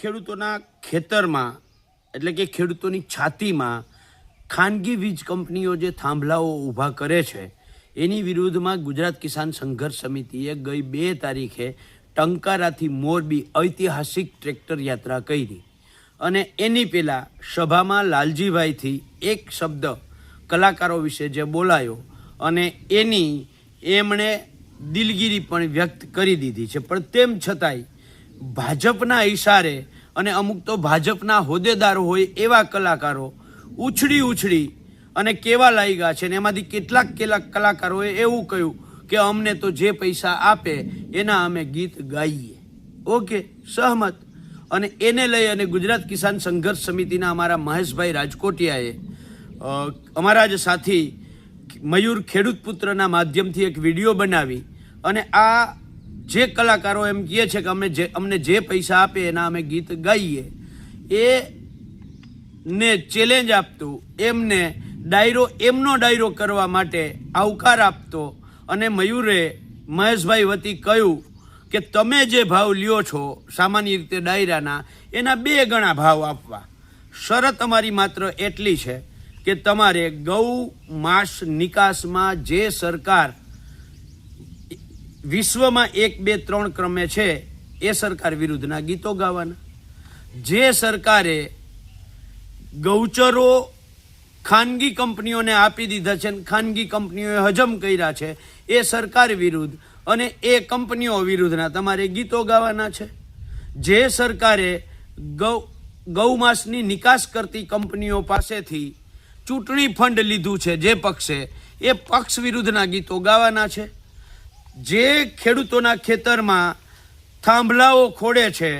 ખેડૂતોના ખેતરમાં એટલે કે ખેડૂતોની છાતીમાં ખાનગી વીજ કંપનીઓ જે થાંભલાઓ ઊભા કરે છે એની વિરુદ્ધમાં ગુજરાત કિસાન સંઘર્ષ સમિતિએ ગઈ 2 તારીખે ટંકારાથી મોરબી ઐતિહાસિક ટ્રેક્ટર યાત્રા કરી અને એની પહેલાં સભામાં લાલજીભાઈથી એક શબ્દ કલાકારો વિશે જે બોલાયો અને એમણે દિલગીરી પણ વ્યક્ત કરી દીધી છે, પણ તેમ છતાંય ભાજપના ઇશારે અને અમુક તો ભાજપના હોદ્દેદારો હોય એવા કલાકારો ઉછળી અને કેવા લાગ્યા છે ને એમાંથી કેટલાક કલાકારોએ એવું કહ્યું કે અમને તો જે પૈસા આપે એના અમે ગીત ગાઈએ. ઓકે, સહમત. અને એને લઈ અને ગુજરાત કિસાન સંઘર્ષ સમિતિના અમારા મહેશભાઈ રાજકોટિયાએ અમારા જ સાથી મયુર ખેડૂત પુત્રના માધ્યમથી એક વિડીયો બનાવી અને આ જે કલાકારો એમ કહે છે કે અમને જે પૈસા આપે એના અમે ગીત ગાઈએ એને ચેલેન્જ આપતું, એમને એમનો ડાયરો કરવા માટે આવકાર આપતો અને મયુરે મહેશભાઈ વતી કહ્યું કે તમે જે ભાવ લ્યો છો સામાન્ય રીતે ડાયરાના એના 2 ગણા ભાવ આપવા. શરત અમારી માત્ર એટલી છે કે તમારે ગૌ માંસ નિકાસમાં જે સરકાર વિશ્વમાં 1, 2, 3 ક્રમે છે એ સરકાર વિરુદ્ધના ગીતો ગાવાના. જે સરકારે ગૌચરો ખાનગી કંપનીઓને આપી દીધા છે અને ખાનગી કંપનીઓએ હજમ કર્યા છે એ સરકાર વિરુદ્ધ અને એ કંપનીઓ વિરુદ્ધના તમારે ગીતો ગાવાના છે. જે સરકારે ગૌમાંસની નિકાસ કરતી કંપનીઓ પાસેથી ચૂંટણી ફંડ લીધું છે જે પક્ષે, એ પક્ષ વિરુદ્ધના ગીતો ગાવાના છે. જે ખેડૂતોના ખેતરમાં થાંભલાઓ ખોડે છે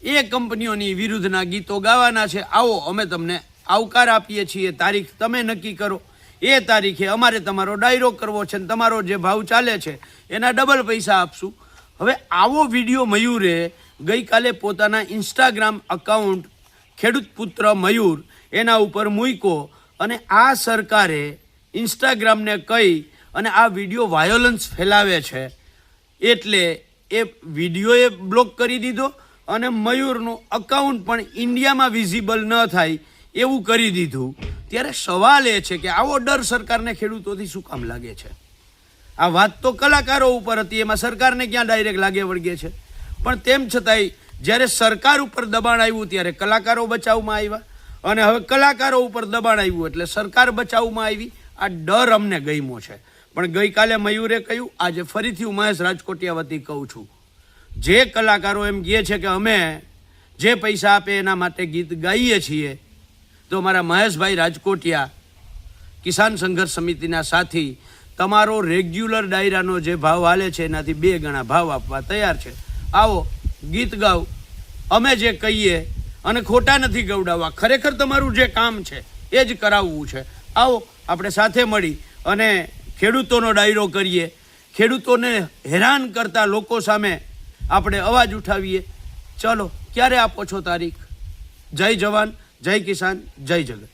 એ કંપનીઓની વિરુદ્ધના ગીતો ગાવાના છે. આવો, અમે તમને આવકાર આપીએ છીએ, તારીખ તમે નક્કી કરો. એ તારીખે અમારે તમારો ડાયરો કરવો છે અને તમારો જે ભાવ ચાલે છે એના ડબલ પૈસા આપશું. હવે આવો વિડીયો મયુરે ગઈકાલે પોતાના ઇન્સ્ટાગ્રામ અકાઉન્ટ ખેડૂત પુત્ર મયુર એના ઉપર મૂક્યો અને આ સરકારે ઇન્સ્ટાગ્રામને કહી અને આ વિડીયો વાયોલન્સ ફેલાવે છે એટલે એ વિડીયોએ બ્લોક કરી દીધો અને મયુરનું અકાઉન્ટ પણ ઇન્ડિયામાં વિઝિબલ ન થાય એવું કરી દીધું. ત્યારે સવાલ એ છે કે આવો ડર સરકારને ખેડૂતોથી શું કામ લાગે છે? આ વાત તો કલાકારો ઉપર હતી, એમાં સરકારને ક્યાં ડાયરેક્ટ લાગે વળગે છે? પણ તેમ છતાંય જ્યારે સરકાર ઉપર દબાણ આવ્યું ત્યારે કલાકારો બચાવમાં આવ્યા અને હવે કલાકારો ઉપર દબાણ આવ્યું એટલે સરકાર બચાવમાં આવી. આ ડર અમને ગમ્યો છે. પણ ગઈકાલે મયુરે કહ્યું, આજે ફરીથી હું મહેશ રાજકોટિયા વતી કહું છું, જે કલાકારો એમ કહે છે કે અમે જે પૈસા આપે એના માટે ગીત ગાઈએ છીએ, તો મારા મહેશભાઈ રાજકોટિયા કિસાન સંઘર્ષ સમિતિના સાથી તમારો રેગ્યુલર ડાયરાનો જે ભાવ હાલે છે એનાથી 2 ગણા ભાવ આપવા તૈયાર છે. આવો, ગીત ગાઓ, અમે જે કહીએ અને ખોટા નથી ગવડાવવા, ખરેખર તમારું જે કામ છે એ જ કરાવવું છે. આવો, આપણે સાથે મળી અને ખેડૂતોનો ડાયરો કરીએ, ખેડૂતોને હેરાન કરતા લોકો સામે આપણે અવાજ ઉઠાવીએ. ચલો, ક્યારે આપો છો તારીખ? જય જવાન, જય કિસાન, જય જગત.